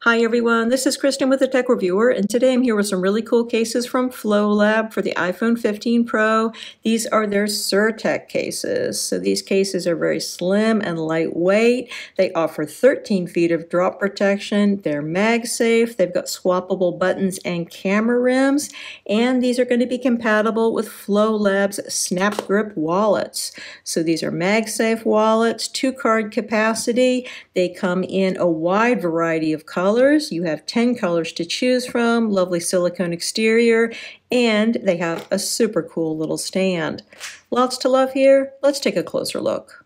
Hi everyone, this is Kristen with the Tech Reviewer, and today I'm here with some really cool cases from FLOLAB for the iPhone 15 Pro. These are their Surtect cases. So these cases are very slim and lightweight. They offer 13 feet of drop protection. They're MagSafe. They've got swappable buttons and camera rims, and these are going to be compatible with FLOLAB's SnapGrip wallets. So these are MagSafe wallets, 2-card capacity. They come in a wide variety of colors. You have 10 colors to choose from, lovely silicone exterior, and they have a super cool little stand. Lots to love here. Let's take a closer look.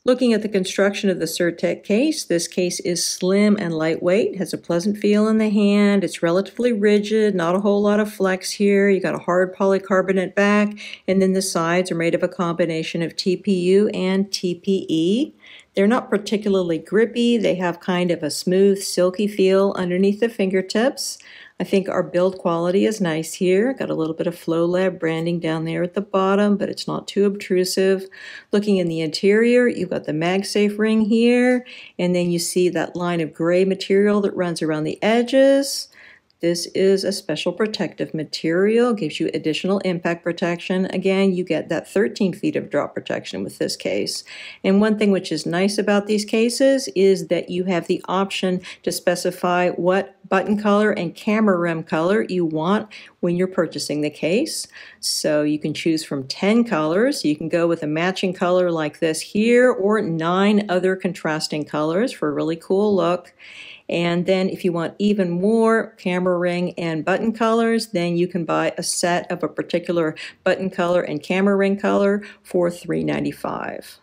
Looking at the construction of the Surtect case, this case is slim and lightweight, has a pleasant feel in the hand, it's relatively rigid, not a whole lot of flex here. You got a hard polycarbonate back, and then the sides are made of a combination of TPU and TPE. They're not particularly grippy. They have kind of a smooth, silky feel underneath the fingertips. I think our build quality is nice here. Got a little bit of FLOLAB branding down there at the bottom, but it's not too obtrusive. Looking in the interior, you've got the MagSafe ring here, and then you see that line of gray material that runs around the edges. This is a special protective material, gives you additional impact protection. Again, you get that 13 feet of drop protection with this case. And one thing which is nice about these cases is that you have the option to specify what button color and camera rim color you want when you're purchasing the case. So you can choose from 10 colors. You can go with a matching color like this here, or 9 other contrasting colors for a really cool look. And then if you want even more camera ring and button colors, then you can buy a set of a particular button color and camera ring color for $3.95.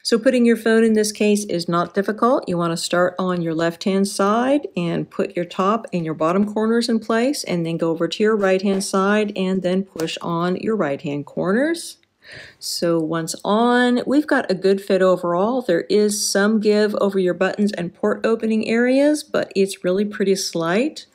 So putting your phone in this case is not difficult. You want to start on your left-hand side and put your top and your bottom corners in place, and then go over to your right-hand side and then push on your right-hand corners. So once on, we've got a good fit overall. There is some give over your buttons and port opening areas, but it's really pretty slight.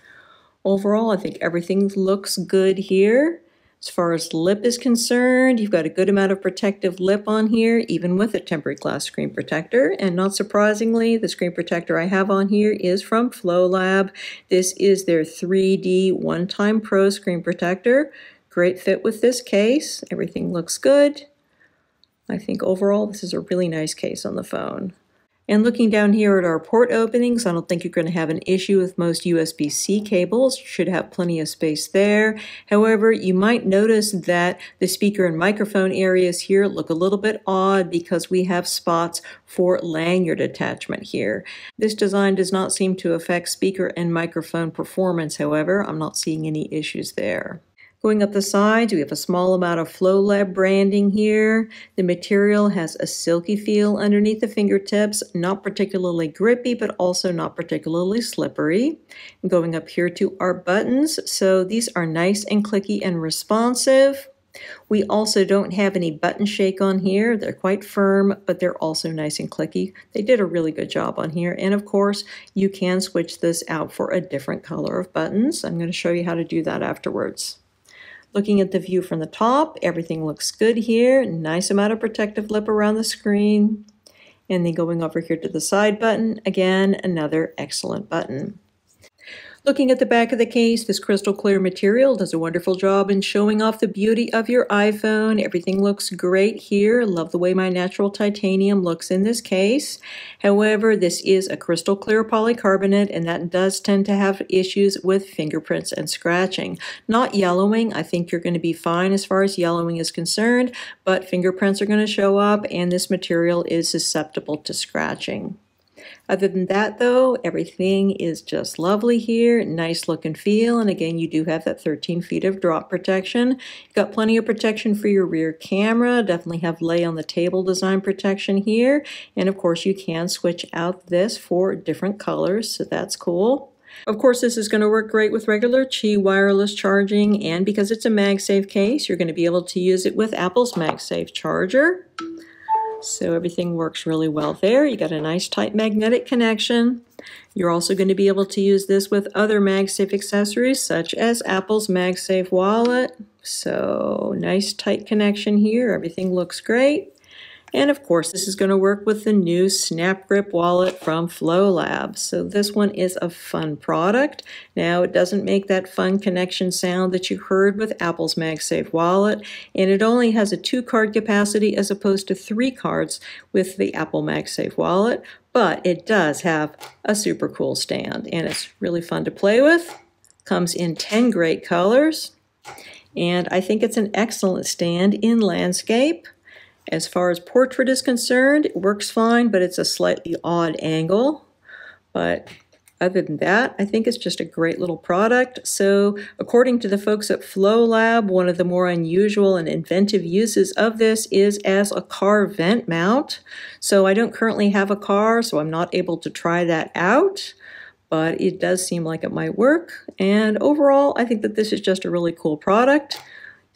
Overall, I think everything looks good here. As far as lip is concerned, you've got a good amount of protective lip on here, even with a tempered glass screen protector. And not surprisingly, the screen protector I have on here is from FLOLAB. This is their 3D One-Time Pro screen protector. Great fit with this case. Everything looks good. I think overall this is a really nice case on the phone. And looking down here at our port openings, I don't think you're going to have an issue with most USB-C cables. You should have plenty of space there. However, you might notice that the speaker and microphone areas here look a little bit odd because we have spots for lanyard attachment here. This design does not seem to affect speaker and microphone performance, however. I'm not seeing any issues there. Going up the sides, we have a small amount of FLOLAB branding here. The material has a silky feel underneath the fingertips, not particularly grippy, but also not particularly slippery. And going up here to our buttons, so these are nice and clicky and responsive. We also don't have any button shake on here. They're quite firm, but they're also nice and clicky. They did a really good job on here. And of course, you can switch this out for a different color of buttons. I'm going to show you how to do that afterwards. Looking at the view from the top, everything looks good here. Nice amount of protective lip around the screen. And then going over here to the side button, again, another excellent button. Looking at the back of the case, this crystal clear material does a wonderful job in showing off the beauty of your iPhone. Everything looks great here. Love the way my natural titanium looks in this case. However, this is a crystal clear polycarbonate, and that does tend to have issues with fingerprints and scratching. Not yellowing. I think you're going to be fine as far as yellowing is concerned, but fingerprints are going to show up, and this material is susceptible to scratching. Other than that, though, everything is just lovely here. Nice look and feel. And again, you do have that 13 feet of drop protection. You've got plenty of protection for your rear camera. Definitely have lay on the table design protection here. And of course, you can switch out this for different colors, so that's cool. Of course, this is going to work great with regular Qi wireless charging, and because it's a MagSafe case, you're going to be able to use it with Apple's MagSafe charger. So everything works really well there. You got a nice tight magnetic connection. You're also going to be able to use this with other MagSafe accessories such as Apple's MagSafe Wallet. So nice tight connection here. Everything looks great. And of course, this is going to work with the new SnapGrip Wallet from FLOLAB. So this one is a fun product. Now, it doesn't make that fun connection sound that you heard with Apple's MagSafe wallet, and it only has a 2-card capacity as opposed to 3 cards with the Apple MagSafe wallet, but it does have a super cool stand, and it's really fun to play with. Comes in 10 great colors, and I think it's an excellent stand in landscape. As far as portrait is concerned, it works fine, but it's a slightly odd angle. But other than that, I think it's just a great little product. So according to the folks at FLOLAB, one of the more unusual and inventive uses of this is as a car vent mount. So I don't currently have a car, so I'm not able to try that out, but it does seem like it might work. And overall, I think that this is just a really cool product.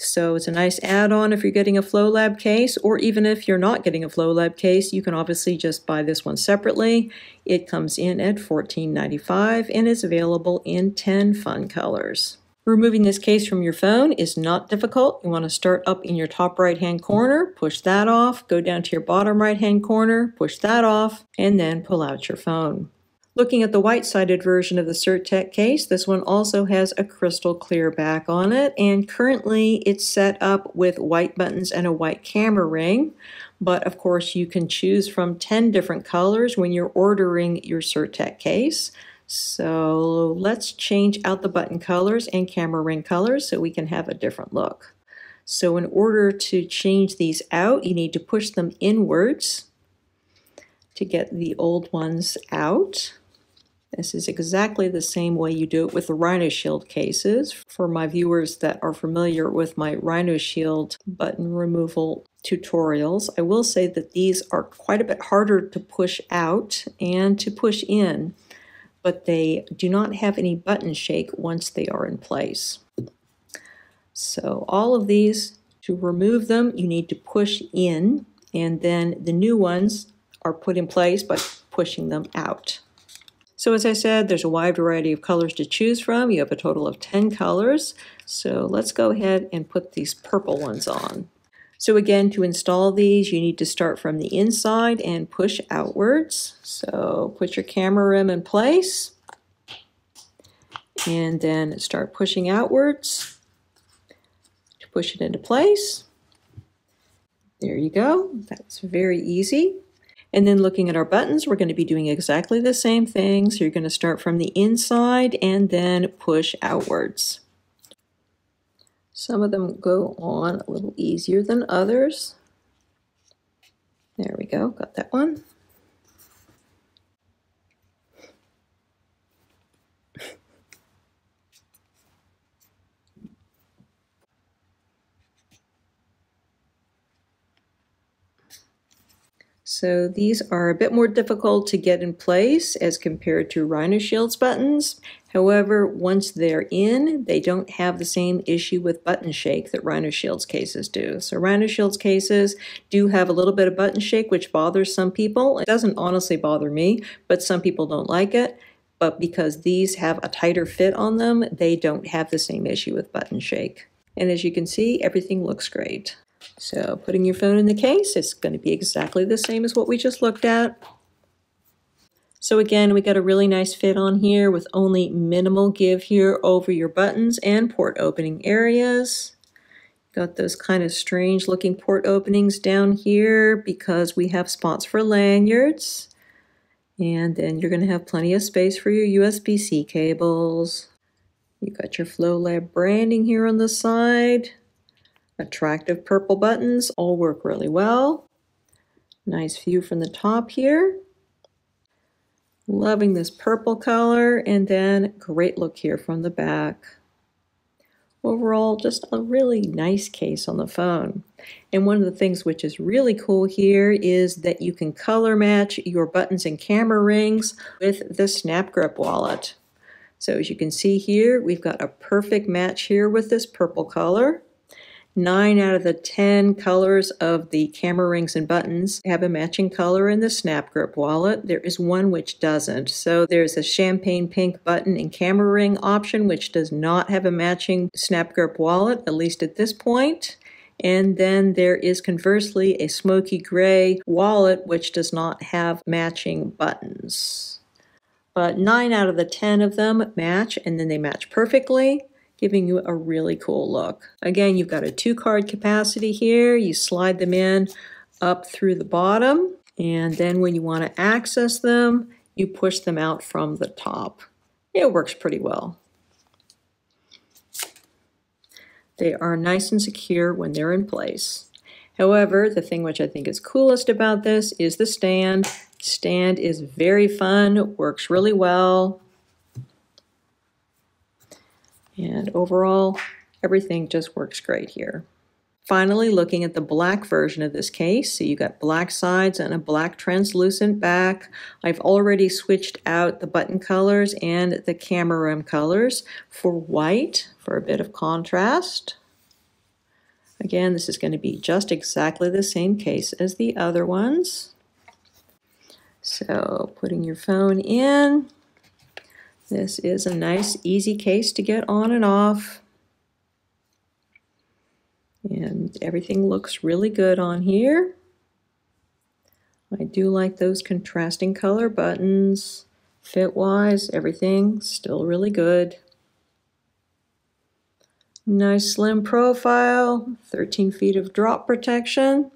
So it's a nice add-on if you're getting a FLOLAB case, or even if you're not getting a FLOLAB case, you can obviously just buy this one separately. It comes in at $14.95 and is available in 10 fun colors. Removing this case from your phone is not difficult. You want to start up in your top right-hand corner, push that off, go down to your bottom right-hand corner, push that off, and then pull out your phone. Looking at the white-sided version of the Surtect case, this one also has a crystal clear back on it, and currently it's set up with white buttons and a white camera ring, but of course you can choose from 10 different colors when you're ordering your Surtect case. So let's change out the button colors and camera ring colors so we can have a different look. So in order to change these out, you need to push them inwards to get the old ones out. This is exactly the same way you do it with the Rhino Shield cases. For my viewers that are familiar with my Rhino Shield button removal tutorials, I will say that these are quite a bit harder to push out and to push in, but they do not have any button shake once they are in place. So all of these, to remove them, you need to push in, and then the new ones are put in place by pushing them out. So as I said, there's a wide variety of colors to choose from. You have a total of 10 colors. So let's go ahead and put these purple ones on. So again, to install these, you need to start from the inside and push outwards. So put your camera rim in place and then start pushing outwards to push it into place. There you go. That's very easy. And then looking at our buttons, we're going to be doing exactly the same thing. So you're going to start from the inside and then push outwards. Some of them go on a little easier than others. There we go, got that one. So these are a bit more difficult to get in place as compared to Rhino Shield's buttons. However, once they're in, they don't have the same issue with button shake that Rhino Shield's cases do. So Rhino Shield's cases do have a little bit of button shake, which bothers some people. It doesn't honestly bother me, but some people don't like it. But because these have a tighter fit on them, they don't have the same issue with button shake. And as you can see, everything looks great. So putting your phone in the case, it's going to be exactly the same as what we just looked at. So again, we got a really nice fit on here with only minimal give here over your buttons and port opening areas. Got those kind of strange looking port openings down here because we have spots for lanyards. And then you're going to have plenty of space for your USB-C cables. You got your FLOLAB branding here on the side. Attractive purple buttons all work really well. Nice view from the top here. Loving this purple color, and then great look here from the back. Overall, just a really nice case on the phone. And one of the things which is really cool here is that you can color match your buttons and camera rings with the SnapGrip Wallet. So as you can see here, we've got a perfect match here with this purple color. 9 out of the 10 colors of the camera rings and buttons have a matching color in the SnapGrip Wallet. There is one which doesn't. So there's a champagne pink button and camera ring option which does not have a matching SnapGrip Wallet, at least at this point. And then there is conversely a smoky gray wallet which does not have matching buttons. But 9 out of the 10 of them match, and then they match perfectly, giving you a really cool look. Again, you've got a 2-card capacity here. You slide them in up through the bottom, and then when you want to access them, you push them out from the top. It works pretty well. They are nice and secure when they're in place. However, the thing which I think is coolest about this is the stand. Stand is very fun, works really well. And overall, everything just works great here. Finally, looking at the black version of this case, so you got black sides and a black translucent back. I've already switched out the button colors and the camera rim colors for white for a bit of contrast. Again, this is going to be just exactly the same case as the other ones. So putting your phone in. This is a nice, easy case to get on and off. And everything looks really good on here. I do like those contrasting color buttons. Fit-wise, everything still really good. Nice slim profile, 13 feet of drop protection.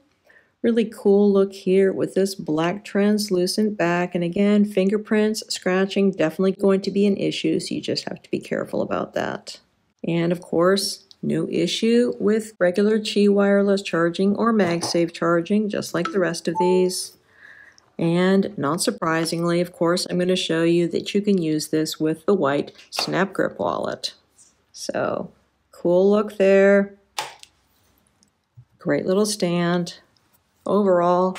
Really cool look here with this black translucent back. And again, fingerprints, scratching, definitely going to be an issue, so you just have to be careful about that. And of course, no issue with regular Qi wireless charging or MagSafe charging, just like the rest of these. And not surprisingly, of course, I'm going to show you that you can use this with the white SnapGrip wallet. So, cool look there. Great little stand. Overall,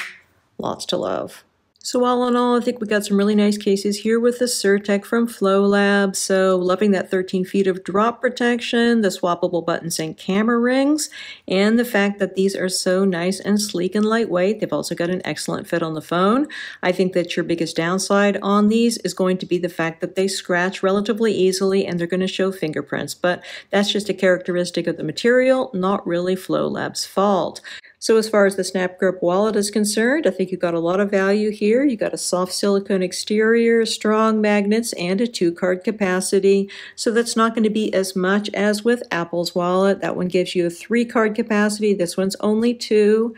lots to love. So all in all, I think we got some really nice cases here with the Surtect from FLOLAB. So loving that 13 feet of drop protection, the swappable buttons and camera rings, and the fact that these are so nice and sleek and lightweight. They've also got an excellent fit on the phone. I think that your biggest downside on these is going to be the fact that they scratch relatively easily and they're going to show fingerprints, but that's just a characteristic of the material, not really FLOLAB's fault. So as far as the SnapGrip wallet is concerned, I think you've got a lot of value here. You got a soft silicone exterior, strong magnets, and a 2-card capacity. So that's not going to be as much as with Apple's wallet. That one gives you a 3-card capacity. This one's only 2.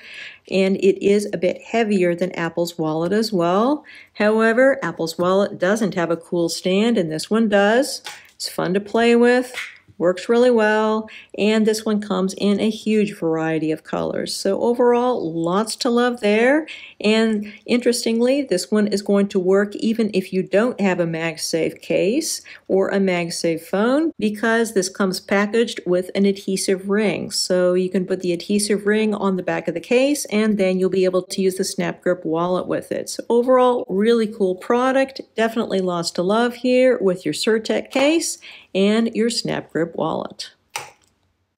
And it is a bit heavier than Apple's wallet as well. However, Apple's wallet doesn't have a cool stand, and this one does. It's fun to play with. Works really well, and this one comes in a huge variety of colors. So overall, lots to love there. And interestingly, this one is going to work even if you don't have a MagSafe case or a MagSafe phone, because this comes packaged with an adhesive ring. So you can put the adhesive ring on the back of the case, and then you'll be able to use the SnapGrip wallet with it. So overall, really cool product. Definitely lots to love here with your Surtect case and your SnapGrip wallet.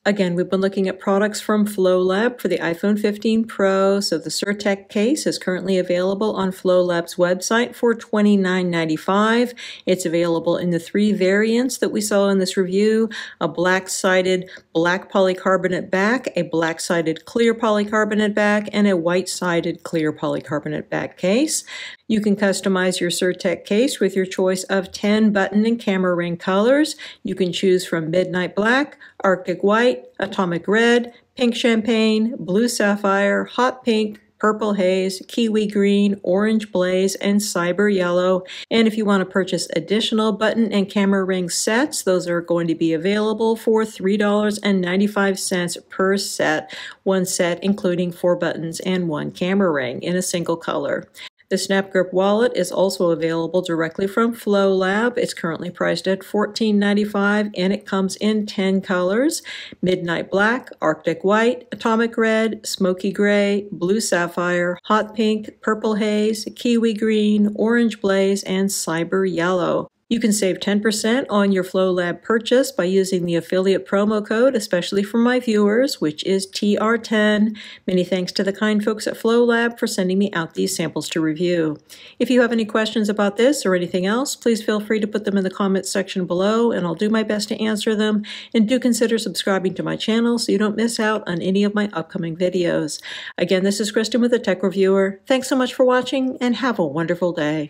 Again, we've been looking at products from FLOLAB for the iPhone 15 Pro. So the Surtect case is currently available on FLOLAB's website for $29.95. It's available in the 3 variants that we saw in this review: a black-sided black polycarbonate back, a black-sided clear polycarbonate back, and a white-sided clear polycarbonate back case. You can customize your Surtect case with your choice of 10 button and camera ring colors. You can choose from Midnight Black, Arctic White, Atomic Red, Pink Champagne, Blue Sapphire, Hot Pink, Purple Haze, Kiwi Green, Orange Blaze, and Cyber Yellow. And if you want to purchase additional button and camera ring sets, those are going to be available for $3.95 per set. One set including 4 buttons and 1 camera ring in a single color. The SnapGrip wallet is also available directly from FLOLAB. It's currently priced at $14.95, and it comes in 10 colors: Midnight Black, Arctic White, Atomic Red, Smoky Gray, Blue Sapphire, Hot Pink, Purple Haze, Kiwi Green, Orange Blaze, and Cyber Yellow. You can save 10% on your FLOLAB purchase by using the affiliate promo code, especially for my viewers, which is TR10. Many thanks to the kind folks at FLOLAB for sending me out these samples to review. If you have any questions about this or anything else, please feel free to put them in the comments section below, and I'll do my best to answer them. And do consider subscribing to my channel so you don't miss out on any of my upcoming videos. Again, this is Kristen with the Tech Reviewer. Thanks so much for watching, and have a wonderful day.